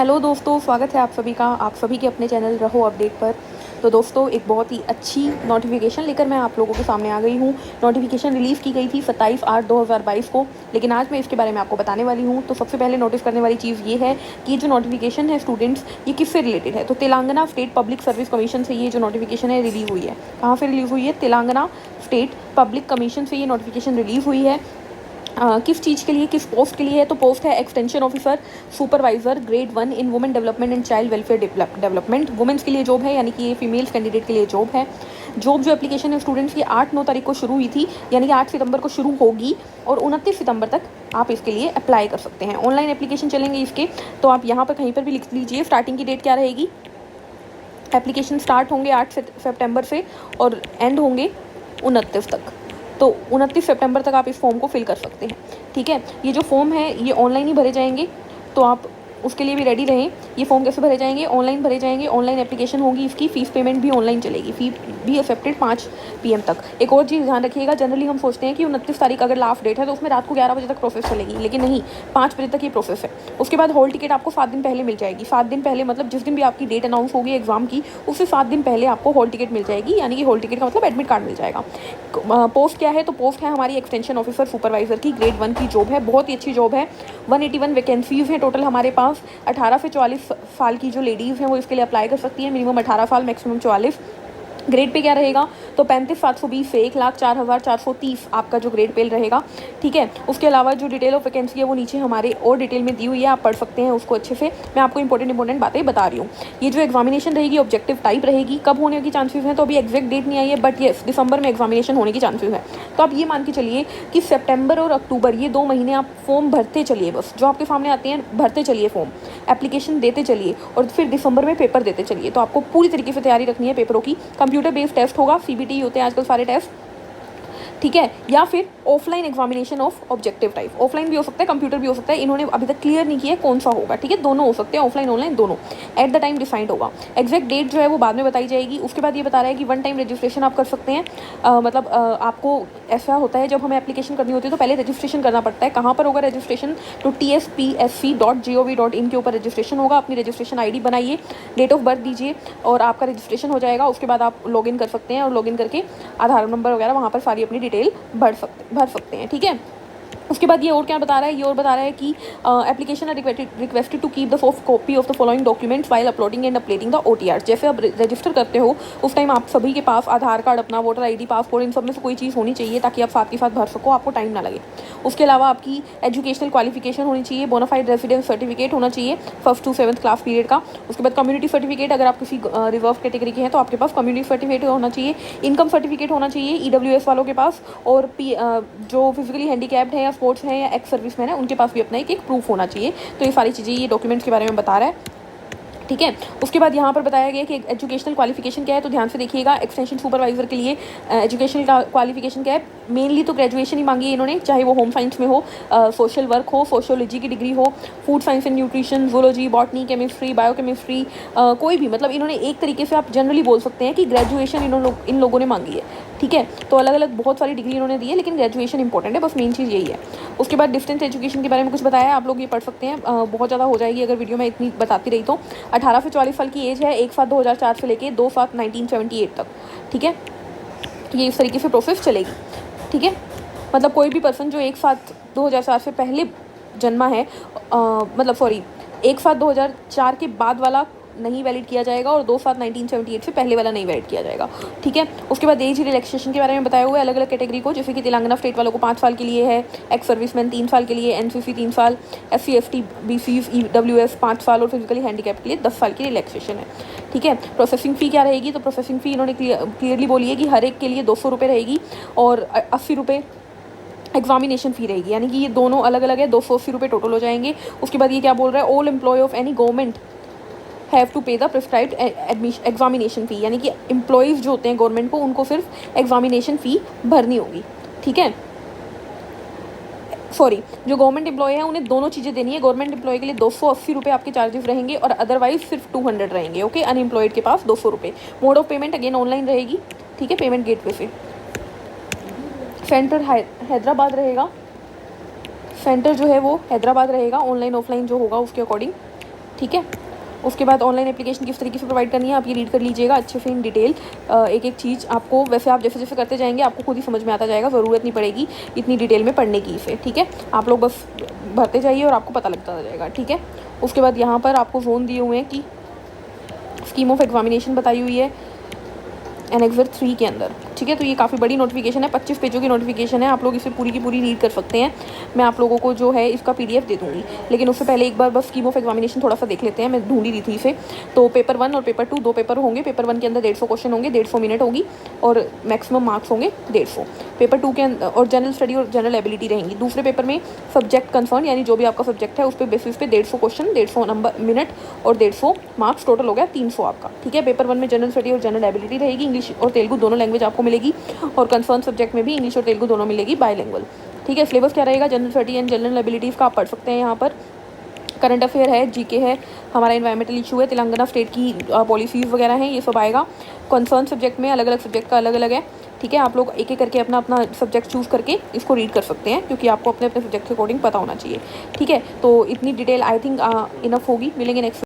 Hello दोस्तों, स्वागत है आप सभी का, आप सभी के अपने चैनल रहो अपडेट पर। तो दोस्तों, एक बहुत ही अच्छी नोटिफिकेशन लेकर मैं आप लोगों के सामने आ गई हूँ। नोटिफिकेशन रिलीज़ की गई थी 27/8/2022 को, लेकिन आज मैं इसके बारे में आपको बताने वाली हूँ। तो सबसे पहले नोटिस करने वाली चीज़ ये है कि जो नोटिफिकेशन है स्टूडेंट्स, ये किससे रिलेटेड है। तो Telangana state public service commission से ये जो नोटिफिकेशन है रिलीज़ हुई है। कहाँ से रिलीज़ हुई है? तेलंगाना स्टेट पब्लिक कमीशन से ये नोटिफिकेशन रिलीज़ हुई है। किस चीज़ के लिए, किस पोस्ट के लिए है? तो पोस्ट है extension officer supervisor grade 1 in women development and child welfare development. Women's के लिए जॉब है, यानी कि ये फीमेल्स कैंडिडेट के लिए जॉब है। जॉब जो एप्लीकेशन है स्टूडेंट्स की 8-9 तारीख को शुरू हुई थी, यानी कि 8 सितंबर को शुरू होगी और 29 सितंबर तक आप इसके लिए अप्लाई कर सकते हैं। ऑनलाइन एप्लीकेशन चलेंगे इसके, तो आप यहाँ पर कहीं पर भी लिख लीजिए स्टार्टिंग की डेट क्या रहेगी। एप्लीकेशन स्टार्ट होंगे 8 सितंबर से और एंड होंगे 29 तक। तो 29 सितंबर तक आप इस फॉर्म को फिल कर सकते हैं। ठीक है, ये जो फॉर्म है ये ऑनलाइन ही भरे जाएंगे, तो आप उसके लिए भी रेडी रहें। ये फॉर्म कैसे भरे जाएंगे? ऑनलाइन भरे जाएंगे, ऑनलाइन एप्लीकेशन होगी इसकी, फ़ीस पेमेंट भी ऑनलाइन चलेगी, फ़ी भी एक्सेप्टेड 5 PM तक। एक और चीज़ ध्यान रखिएगा, जनरली हम सोचते हैं कि 29 तारीख अगर लास्ट डेट है तो उसमें रात को 11 बजे तक प्रोसेस चलेगी, लेकिन नहीं, 5 बजे तक ये प्रोसेस है। उसके बाद हॉल टिकट आपको 7 दिन पहले मिल जाएगी। 7 दिन पहले मतलब जिस दिन भी आपकी डेट अनाउंस होगी एग्जाम की, उससे 7 दिन पहले आपको हॉल टिकट मिल जाएगी, यानी कि हॉल टिकट का मतलब एडमिट कार्ड मिल जाएगा। पोस्ट क्या है? तो पोस्ट है हमारी एक्सटेंशन ऑफिसर सुपरवाइजर की, ग्रेड 1 की जॉब है, बहुत ही अच्छी जॉब है। 181 वैकेंसीज़ हैं टोटल हमारे पास। 18 से 44 साल की जो लेडीज़ हैं वो इसके लिए अप्लाई कर सकती हैं, मिनिमम 18 साल, मैक्सिमम 44। ग्रेड पे क्या रहेगा? तो 35,720 से 1,04,430 आपका जो ग्रेड पे रहेगा। ठीक है, उसके अलावा जो डिटेल ऑफ वैकेंसी है वो नीचे हमारे और डिटेल में दी हुई है, आप पढ़ सकते हैं उसको अच्छे से। मैं आपको इंपॉर्टेंट बातें बता रही हूँ। ये जो एग्जामिनेशन रहेगी ऑब्जेक्टिव टाइप रहेगी। कब होने की चांसेस हैं? तो अभी एग्जैक्ट डेट नहीं आई है, बट येस दिसंबर में एग्जामिनेशन होने की चांसेस है। तो आप ये मान के चलिए कि सितंबर और अक्टूबर ये 2 महीने आप फॉर्म भरते चलिए, बस जो आपके सामने आते हैं भरते चलिए, फॉर्म एप्लीकेशन देते चलिए और फिर दिसंबर में पेपर देते चलिए। तो आपको पूरी तरीके से तैयारी रखनी है पेपरों की। कंप्यूटर बेस्ड टेस्ट होगा, CBT होते हैं आजकल सारे टेस्ट। ठीक है, या फिर offline examination of objective type. Offline भी हो सकता है, कंप्यूटर भी हो सकता है, इन्होंने अभी तक क्लियर नहीं किया है कौन सा होगा। ठीक है, दोनों हो सकते हैं, ऑफलाइन ऑनलाइन दोनों। एट द टाइम डिसाइड होगा। एग्जैक्ट डेट जो है वो बाद में बताई जाएगी। उसके बाद ये बता रहा है कि 1 टाइम रजिस्ट्रेशन आप कर सकते हैं। आपको ऐसा होता है जब हमें एप्लीकेशन करनी होती है तो पहले रजिस्ट्रेशन करना पड़ता है। कहाँ पर होगा रजिस्ट्रेशन? तो tspsc.gov.in के ऊपर रजिस्ट्रेशन होगा। अपनी रजिस्ट्रेशन ID बनाइए, डेट ऑफ बर्थ दीजिए और आपका रजिस्ट्रेशन हो जाएगा। उसके बाद आप लॉगिन कर सकते हैं और लॉगिन करके आधार नंबर वगैरह वहाँ पर सारी अपनी डिटेल भर सकते हैं। ठीक है, उसके बाद ये और क्या बता रहा है? ये और बता रहा है कि application requested to keep the soft copy of the following documents while uploading and updating the OTR। जैसे आप रजिस्टर करते हो उस टाइम आप सभी के पास आधार कार्ड, अपना वोटर ID, पासपोर्ट, इन सब में से कोई चीज़ होनी चाहिए ताकि आप साथ के साथ भर सको, आपको टाइम ना लगे। उसके अलावा आपकी एजुकेशनल क्वालिफिकेशन होनी चाहिए, बोनाफाइड रेजिडेंस सर्टिफिकेट होना चाहिए 1st to 7th class period का। उसके बाद कम्युनिटी सर्टिफिकेट, अगर आप किसी रिजर्व कैटेगरी के हैं तो आपके पास कम्युनिटी सर्टिफिकेट होना चाहिए। इनकम सर्टिफिकेट होना चाहिए EWS वालों के पास, और जो फिजिकली हैंडीकैप्ड है या स्पोर्ट्स है या एक्स सर्विसमैन है उनके पास भी अपना एक प्रूफ होना चाहिए। तो ये सारी चीज़ें, ये डॉक्यूमेंट्स के बारे में बता रहा है। ठीक है, उसके बाद यहाँ पर बताया गया कि एजुकेशनल क्वालिफिकेशन क्या है। तो ध्यान से देखिएगा, एक्सटेंशन सुपरवाइजर के लिए एजुकेशनल क्वालिफिकेशन क्या है? मेनली तो ग्रेजुएशन ही मांगी है इन्होंने, चाहे वो होम साइंस में हो, सोशल वर्क हो, सोशियोलॉजी की डिग्री हो, food science and nutrition, zoology, botany, chemistry, biochemistry, कोई भी, मतलब इन्होंने एक तरीके से आप जनरली बोल सकते हैं कि ग्रेजुएशन इन लोगों ने मांगी है। ठीक है, तो अलग अलग बहुत सारी डिग्री इन्होंने दी है, लेकिन ग्रेजुएशन इंपॉर्टेंट है, बस मेन चीज़ यही है। उसके बाद डिस्टेंस एजुकेशन के बारे में कुछ बताया है, आप लोग ये पढ़ सकते हैं। बहुत ज़्यादा हो जाएगी अगर वीडियो में इतनी बताती रही तो। 18 से 44 साल की एज है, 1/7/2004 से लेके 2/7/1978 तक। ठीक है, ये इस तरीके से प्रोसेस चलेगी। ठीक है, मतलब कोई भी पर्सन जो 1/7/2004 से पहले जन्मा है, 1/7/2004 के बाद वाला नहीं वैलिड किया जाएगा और 2/7/1978 से पहले वाला नहीं वैलिड किया जाएगा। ठीक है, उसके बाद एज रिलैक्सेशन के बारे में बताया हुआ है अलग अलग कैटेगरी को, जैसे कि तेलंगाना स्टेट वालों को 5 साल के लिए है, एक्स सर्विसमैन 3 साल के लिए, NCC 3 साल, SC ST BCs EWS 5 साल और फिजिकली हैंडीकैप के लिए 10 साल की रिलैक्सेशन है। ठीक है, प्रोसेसिंग फ़ी क्या रहेगी? तो प्रोसेसिंग फ़ी इन्होंने क्लियरली बोली है कि हर एक के लिए 200 रुपये रहेगी और 80 रुपये एग्जामिनेशन फ़ी रहेगी, यानी कि ये दोनों अलग अलग है, 280 रुपये टोटल हो जाएंगे। उसके बाद ये क्या बोल रहा है? All employ of any government have to pay the prescribed examination fee, यानी कि एम्प्लॉयज़ जो होते हैं गवर्नमेंट को, उनको सिर्फ एग्जामिनेशन फ़ी भरनी होगी। ठीक है, जो गवर्नमेंट एम्प्लॉय है उन्हें दोनों चीज़ें देनी है। गवर्नमेंट एम्प्लॉय के लिए 280 रुपये आपके चार्जेस रहेंगे और अदरवाइज सिर्फ 200 रहेंगे। ओके, अनएम्प्लॉयड के पास 200 रुपये। Mode of payment again online रहेगी। ठीक है, पेमेंट गेटवे से। सेंटर हैदराबाद रहेगा, सेंटर जो है वो हैदराबाद रहेगा, ऑनलाइन ऑफलाइन जो होगा उसके अकॉर्डिंग। ठीक है। उसके बाद ऑनलाइन एप्लीकेशन किस तरीके से प्रोवाइड करनी है आप ये रीड कर लीजिएगा अच्छे से इन डिटेल। एक एक चीज़ आपको, वैसे आप जैसे जैसे करते जाएंगे आपको खुद ही समझ में आता जाएगा, ज़रूरत नहीं पड़ेगी इतनी डिटेल में पढ़ने की इसे, ठीक है। आप लोग बस भरते जाइए और आपको पता लगता जाएगा, ठीक है। उसके बाद यहाँ पर आपको जोन दिए हुए हैं कि स्कीम ऑफ एग्जामिनेशन बताई हुई है एनेक्सर 3 के अंदर, ठीक है। तो ये काफ़ी बड़ी नोटिफिकेशन है, 25 पेजों की नोटिफिकेशन है, आप लोग इसे पूरी की पूरी रीड कर सकते हैं। मैं आप लोगों को जो है इसका PDF दे दूँगी, लेकिन उससे पहले एक बार बस स्कीम ऑफ एग्जामिनेशन थोड़ा सा देख लेते हैं। मैं ढूंढ ही रही थी इसे। तो पेपर 1 और पेपर 2 दो पेपर होंगे। पेपर 1 के अंदर 150 क्वेश्चन होंगे, 150 मिनट होगी और मैक्सिमम मार्क्स होंगे 150। पेपर 2 के अंदर और जनरल स्टडी और जनरल एबिलिटी रहेंगी। दूसरे पेपर में सब्जेक्ट कंसर्न यानी जो भी आपका सब्जेक्ट है उस पर बेसिस पे 150 क्वेश्चन, 150 नंबर मिनट और 150 मार्क्स, टोटल हो गया 300 आपका, ठीक है। पेपर 1 में जनरल स्टडी और जनरल एबिलिटी रहेगी, इंग्लिश और तेलुगु दोनों लैंग्वेज आपको मिलेगी और कंसर्न सब्जेक्ट में भी इंग्लिश और तेलुगु दोनों मिलेगी बायलैंग्वेज, ठीक है। सिलेबस क्या रहेगा, general study and general abilities का आप पढ़ सकते हैं यहाँ पर। करंट अफेयर है, जीके है, हमारा इन्वायरमेंटल इशू है, तेलंगाना स्टेट की पॉलिसीज़ वगैरह हैं, ये सब आएगा। कंसर्न सब्जेक्ट में अलग अलग सब्जेक्ट का अलग अलग है, ठीक है। आप लोग एक एक करके अपना अपना सब्जेक्ट चूज़ करके इसको रीड कर सकते हैं, क्योंकि आपको अपने अपने सब्जेक्ट के अकॉर्डिंग पता होना चाहिए, ठीक है। तो इतनी डिटेल आई थिंक इनफ होगी। मिलेंगे नेक्स्ट